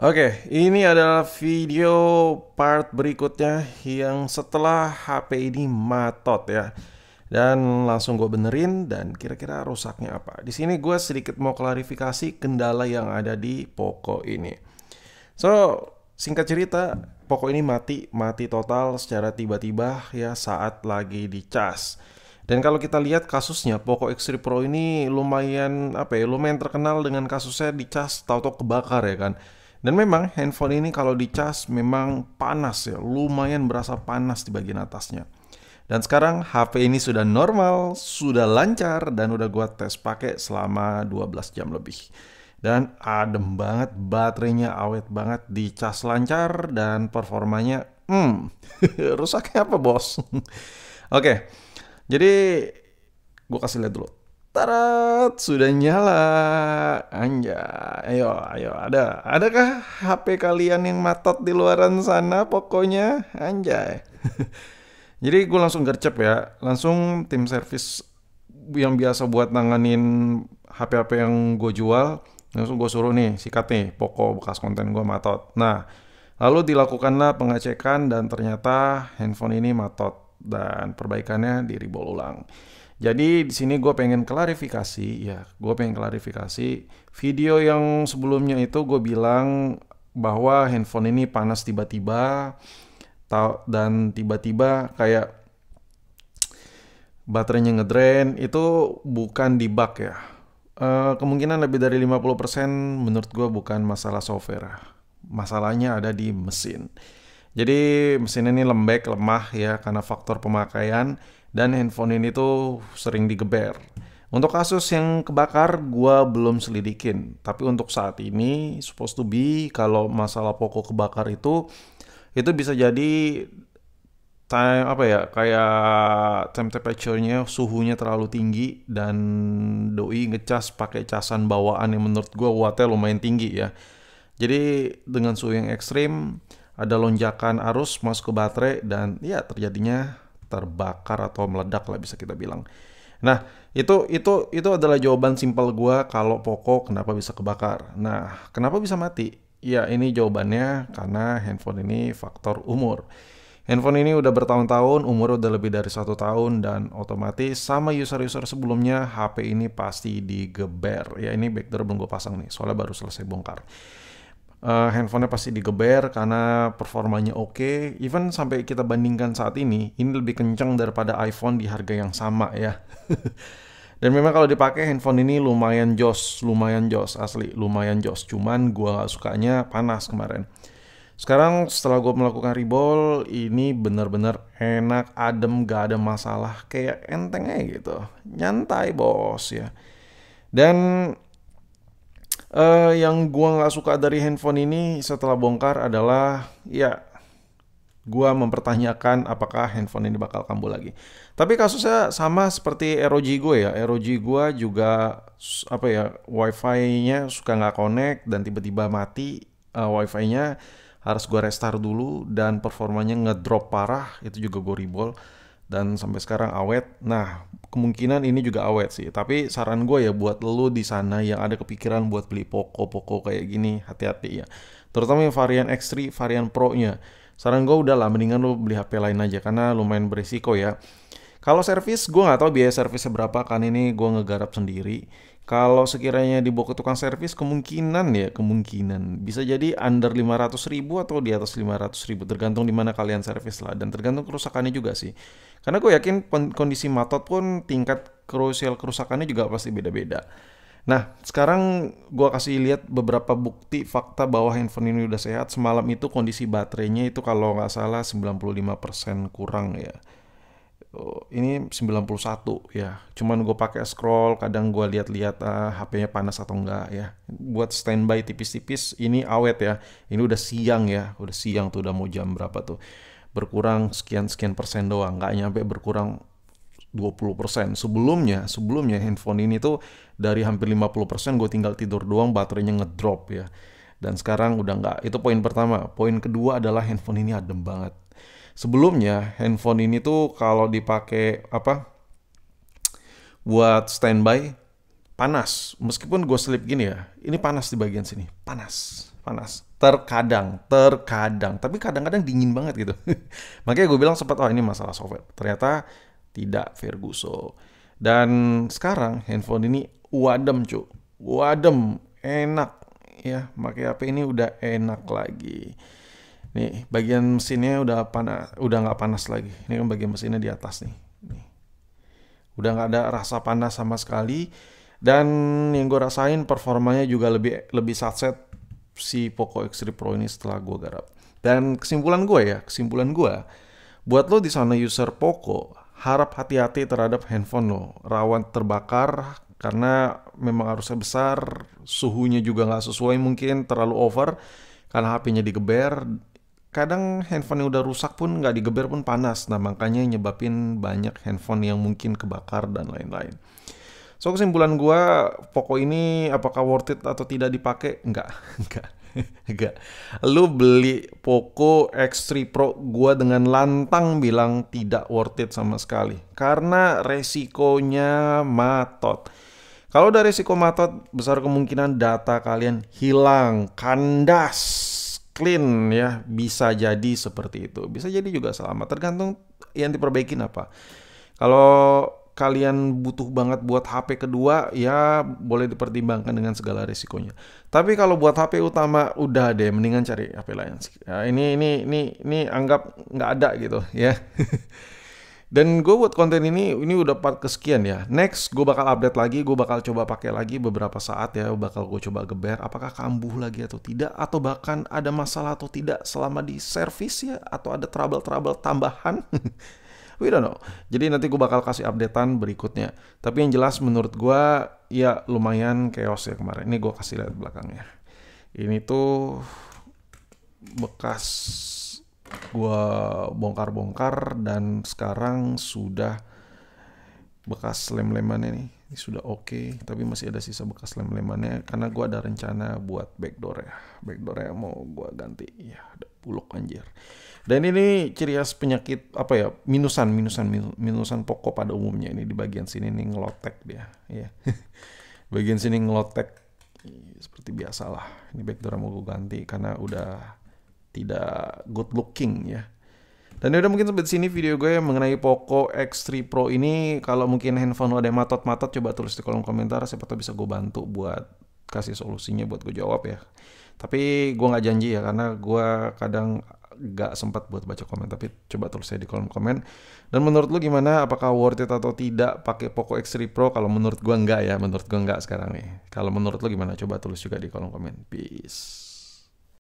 Oke, ini adalah video part berikutnya yang setelah HP ini matot ya. Dan langsung gue benerin dan kira-kira rusaknya apa. Di sini gue sedikit mau klarifikasi kendala yang ada di Poco ini. So, singkat cerita, Poco ini mati total secara tiba-tiba ya saat lagi dicas. Dan kalau kita lihat kasusnya, Poco X3 Pro ini lumayan lumayan terkenal dengan kasusnya dicas tahu-tahu kebakar ya kan. Dan memang handphone ini kalau dicas memang panas ya, lumayan berasa panas di bagian atasnya. Dan sekarang HP ini sudah normal, sudah lancar dan udah gua tes pakai selama 12 jam lebih. Dan adem banget, baterainya awet banget, dicas lancar dan performanya rusaknya apa bos? Oke, jadi gue kasih lihat dulu. Tarat, sudah nyala. Anjay, ayo, adakah HP kalian yang matot di luaran sana pokoknya? Anjay. Jadi gue langsung gercep ya, langsung tim service yang biasa buat nanganin HP-HP yang gue jual, langsung gue suruh nih, sikat nih, Poco bekas konten gue matot. Nah, lalu dilakukanlah pengecekan dan ternyata handphone ini matot dan perbaikannya di reball ulang. Jadi di sini gue pengen klarifikasi ya, gue pengen klarifikasi video yang sebelumnya itu gue bilang bahwa handphone ini panas tiba-tiba dan tiba-tiba kayak baterainya ngedrain itu bukan di bug ya. Kemungkinan lebih dari 50% menurut gue bukan masalah software. Masalahnya ada di mesin. Jadi mesin ini lembek, lemah ya karena faktor pemakaian dan handphone ini tuh sering digeber. Untuk kasus yang kebakar gua belum selidikin, tapi untuk saat ini supposed to be kalau masalah Poco kebakar itu bisa jadi time apa ya kayak temperature-nya suhunya terlalu tinggi dan doi ngecas pakai casan bawaan yang menurut gua wattnya lumayan tinggi ya. Jadi dengan suhu yang ekstrim ada lonjakan arus masuk ke baterai dan ya terjadinya terbakar atau meledak lah bisa kita bilang. Nah, itu adalah jawaban simpel gua kalau Poco kenapa bisa kebakar. Nah, kenapa bisa mati? Ya, ini jawabannya karena handphone ini faktor umur. Handphone ini udah bertahun-tahun, umur udah lebih dari 1 tahun dan otomatis sama user-user sebelumnya HP ini pasti digeber. Ya ini backdoor belum gue pasang nih, soalnya baru selesai bongkar. Handphonenya pasti digeber karena performanya oke. Even sampai kita bandingkan saat ini lebih kencang daripada iPhone di harga yang sama ya. Dan memang kalau dipakai handphone ini lumayan jos asli, lumayan jos. Cuman gua gak sukanya panas kemarin. Sekarang setelah gue melakukan reball, ini benar-benar enak, adem, gak ada masalah, kayak enteng aja gitu, nyantai bos ya. Dan yang gua nggak suka dari handphone ini setelah bongkar adalah ya gua mempertanyakan apakah handphone ini bakal kambuh lagi. Tapi kasusnya sama seperti ROG gue ya. ROG gue juga WiFi-nya suka nggak connect dan tiba-tiba mati WiFi-nya harus gue restart dulu dan performanya ngedrop parah. Itu juga gue reball dan sampai sekarang awet. Nah, kemungkinan ini juga awet sih. Tapi saran gue ya buat lo di sana yang ada kepikiran buat beli Poco kayak gini, hati-hati ya. Terutama yang varian X3, varian Pro-nya. Saran gue udahlah mendingan lo beli HP lain aja karena lumayan berisiko ya. Kalau servis, gue nggak tahu biaya servisnya berapa kan ini gue ngegarap sendiri. Kalau sekiranya dibawa ke tukang servis kemungkinan bisa jadi under 500.000 atau di atas 500.000 tergantung di mana kalian servis lah dan tergantung kerusakannya juga sih. Karena gue yakin kondisi matot pun tingkat krusial kerusakannya juga pasti beda-beda. Nah, sekarang gue kasih lihat beberapa bukti fakta bahwa handphone ini udah sehat. Semalam itu kondisi baterainya itu kalau nggak salah 95% kurang ya. Oh, ini 91 ya. Cuman gue pakai scroll, kadang gue lihat-lihat HP-nya panas atau enggak ya. Buat standby tipis-tipis, ini awet ya. Ini udah siang ya, udah siang tuh udah mau jam berapa tuh. Berkurang sekian persen doang, nggak nyampe berkurang 20%. Sebelumnya handphone ini tuh dari hampir 50% gue tinggal tidur doang baterainya ngedrop ya. Dan sekarang udah nggak. Itu poin pertama. Poin kedua adalah handphone ini adem banget. Sebelumnya handphone ini tuh kalau dipakai buat standby panas. Meskipun gue selip gini ya, ini panas di bagian sini, panas. Terkadang, tapi kadang-kadang dingin banget gitu. Makanya gue bilang sempat, oh ini masalah software. Ternyata tidak, Ferguson. Dan sekarang handphone ini wadem cu, wadem, enak ya. Pakai HP ini udah enak lagi. Nih bagian mesinnya udah panas, udah nggak panas lagi. Ini kan bagian mesinnya di atas nih. Nih. Udah nggak ada rasa panas sama sekali. Dan yang gue rasain performanya juga lebih lebih satset si Poco X3 Pro ini setelah gue garap. Dan kesimpulan gue, buat lo di sana user Poco, harap hati-hati terhadap handphone lo. Rawan terbakar karena memang arusnya besar, suhunya juga nggak sesuai mungkin, terlalu over karena HP-nya digeber. Kadang handphone yang udah rusak pun nggak digeber pun panas. Nah makanya nyebabin banyak handphone yang mungkin kebakar dan lain-lain. So kesimpulan gua, Poco ini apakah worth it atau tidak dipakai? Enggak, enggak, enggak. Lu beli Poco X3 Pro, gua dengan lantang bilang tidak worth it sama sekali. Karena resikonya matot. Kalau udah resiko matot, besar kemungkinan data kalian hilang, kandas, clean ya. Bisa jadi seperti itu. Bisa jadi juga selamat, tergantung yang diperbaikin apa. Kalau kalian butuh banget buat HP kedua, ya boleh dipertimbangkan dengan segala risikonya. Tapi kalau buat HP utama, udah deh, mendingan cari HP lain. Ya, ini anggap nggak ada gitu ya. Dan gue buat konten ini udah part kesekian ya. Next gue bakal update lagi, gue bakal coba pakai lagi beberapa saat ya, bakal gue coba geber apakah kambuh lagi atau tidak, atau bahkan ada masalah atau tidak selama di servis ya, atau ada trouble tambahan. We don't know. Jadi nanti gue bakal kasih updatean berikutnya. Tapi yang jelas menurut gue ya lumayan chaos ya kemarin. Ini gue kasih lihat belakangnya. Ini tuh bekas gue bongkar-bongkar dan sekarang sudah bekas lem-lemannya nih. Ini sudah oke, tapi masih ada sisa bekas lem-lemannya karena gue ada rencana buat backdoor ya. Backdoor ya mau gue ganti. Ya ada buluk anjir. Dan ini ciri khas penyakit apa ya, minusan Poco pada umumnya. Ini di bagian sini nih ngelotek dia ya. Bagian sini ngelotek seperti biasa lah. Ini backdoor mau gue ganti karena udah tidak good looking ya. Dan udah mungkin sampai sini video gue mengenai Poco X3 Pro ini. Kalau mungkin handphone lo ada yang matot-matot, coba tulis di kolom komentar, siapa tahu bisa gue bantu buat kasih solusinya buat gue jawab ya. Tapi gue nggak janji ya, karena gue kadang gak sempat buat baca komen. Tapi coba tulis saya di kolom komen. Dan menurut lu gimana? Apakah worth it atau tidak pakai Poco X3 Pro? Kalau menurut gue enggak ya. Menurut gue enggak sekarang nih. Kalau menurut lu gimana? Coba tulis juga di kolom komen. Peace.